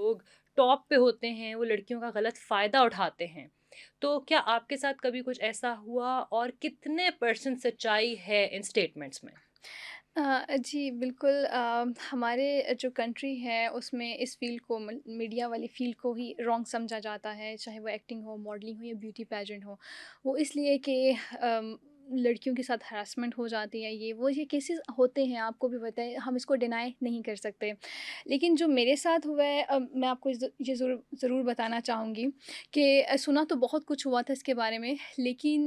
लोग टॉप पे होते हैं वो लड़कियों का गलत फ़ायदा उठाते हैं। तो क्या आपके साथ कभी कुछ ऐसा हुआ और कितने % सच्चाई है इन स्टेटमेंट्स में? जी बिल्कुल, हमारे जो कंट्री है उसमें इस फ़ील्ड को मीडिया वाली फ़ील्ड को ही रॉन्ग समझा जाता है, चाहे वो एक्टिंग हो, मॉडलिंग हो या ब्यूटी पेजेंट हो। वो इसलिए कि लड़कियों के साथ हरासमेंट हो जाती है, ये केसेस होते हैं, आपको भी पता है, हम इसको डिनाई नहीं कर सकते। लेकिन जो मेरे साथ हुआ है, मैं आपको ये ज़रूर ज़रूर बताना चाहूँगी कि सुना तो बहुत कुछ हुआ था इसके बारे में, लेकिन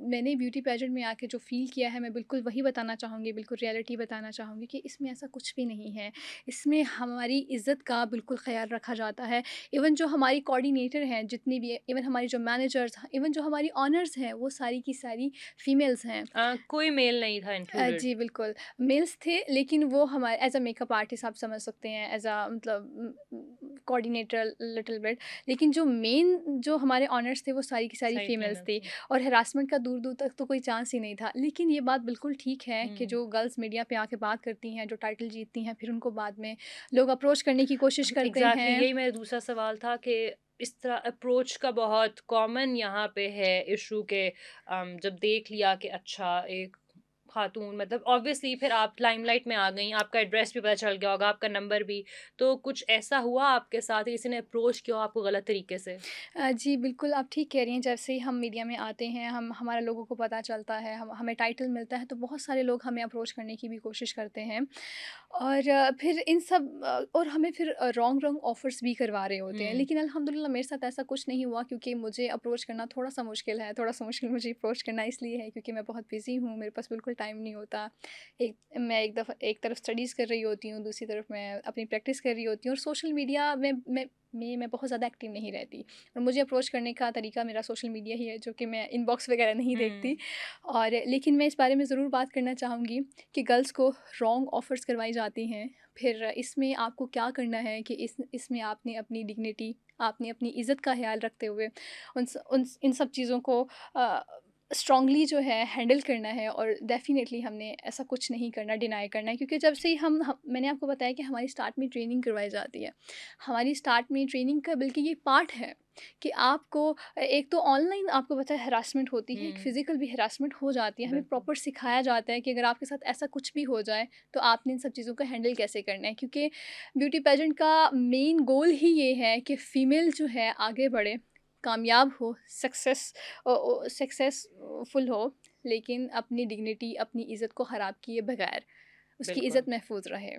मैंने ब्यूटी पेजेंट में आके जो फ़ील किया है, मैं बिल्कुल वही बताना चाहूँगी, बिल्कुल रियलिटी बताना चाहूँगी कि इसमें ऐसा कुछ भी नहीं है। इसमें हमारी इज़्ज़त का बिल्कुल ख़्याल रखा जाता है। इवन जो हमारी कोऑर्डिनेटर हैं, जितनी भी इवन हमारी जो मैनेजर्स, इवन जो हमारी ओनर्स हैं, वो सारी की सारी फीमेल्स हैं। कोई मेल नहीं था इंक्लूडेड? जी बिल्कुल, मेल्स थे, लेकिन वो हमारे एज़ अ मेकअप आर्टिस्ट आप समझ सकते हैं, एज़ अ मतलब कोऑर्डिनेटर लिटिल बिट। लेकिन जो मेन जो हमारे ओनर्स थे वो सारी की सारी सारी फीमेल्स फीमेल्स थी, हैं। और हरासमेंट का दूर-दूर तक तो कोई चांस ही नहीं था। लेकिन ये बात बिल्कुल ठीक है कि हुँ। जो गर्ल्स मीडिया पे आके बात करती हैं, जो टाइटल जीतती हैं, फिर उनको बाद में लोग अप्रोच करने की कोशिश करते एग्ज़ैक्टली हैं। यही मेरा दूसरा सवाल था कि इस तरह अप्रोच का बहुत कॉमन यहाँ पे है इश्यू के जब देख लिया कि अच्छा एक खातून मतलब ऑब्वियसली फिर आप लाइमलाइट में आ गईं, आपका एड्रेस भी पता चल गया होगा, आपका नंबर भी। तो कुछ ऐसा हुआ आपके साथ किसी ने अप्रोच किया हो आपको गलत तरीके से? जी, बिल्कुल, आप ठीक कह रही हैं। जैसे ही हम मीडिया में आते हैं, हमारा लोगों को पता चलता है, हमें टाइटल मिलता है, तो बहुत सारे लोग हमें अप्रोच करने की भी कोशिश करते हैं। और फिर और हमें फिर रॉन्ग ऑफ़र्स भी करवा रहे होते हैं। हुँ। लेकिन अल्हम्दुलिल्लाह मेरे साथ ऐसा कुछ नहीं हुआ, क्योंकि मुझे अप्रोच करना थोड़ा-सा मुश्किल है। थोड़ा-सा मुश्किल मुझे अप्रोच करना इसलिए है क्योंकि मैं बहुत बिज़ी हूँ, मेरे पास बिल्कुल टाइम नहीं होता। एक तरफ स्टडीज़ कर रही होती हूँ, दूसरी तरफ मैं अपनी प्रैक्टिस कर रही होती हूँ, और सोशल मीडिया में मैं बहुत ज़्यादा एक्टिव नहीं रहती। और मुझे अप्रोच करने का तरीका मेरा सोशल मीडिया ही है, जो कि मैं इनबॉक्स वगैरह नहीं देखती। हुँ। और लेकिन मैं इस बारे में ज़रूर बात करना चाहूँगी कि गर्ल्स को रॉन्ग ऑफ़र्स करवाई जाती हैं। फिर इसमें आपको क्या करना है कि इसमें आपने अपनी डिग्निटी, आपने अपनी इज़्ज़त का ख़्याल रखते हुए उन इन सब चीज़ों को अ, स्ट्रॉन्गली जो है हैंडल करना है, और डेफ़िनेटली हमने ऐसा कुछ नहीं करना, डिनाई करना है, क्योंकि जब से ही हम मैंने आपको बताया कि हमारी स्टार्ट में ट्रेनिंग करवाई जाती है। हमारी स्टार्ट में ट्रेनिंग का बल्कि ये पार्ट है कि आपको एक तो ऑनलाइन आपको पता है हरासमेंट होती है, एक हुँ। फ़िज़िकल भी हरासमेंट हो जाती है। हमें बिल्कुल। प्रॉपर सिखाया जाता है कि अगर आपके साथ ऐसा कुछ भी हो जाए, तो आपने इन सब चीज़ों को हैंडल कैसे करना है। क्योंकि ब्यूटी पेजेंट का मेन गोल ही ये है कि फ़ीमेल जो है आगे बढ़े, कामयाब हो, सक्सेसफुल हो, लेकिन अपनी डिग्निटी, अपनी इज़्ज़त को ख़राब किए बगैर उसकी बिल्कुल। इज़्ज़त महफूज़ रहे।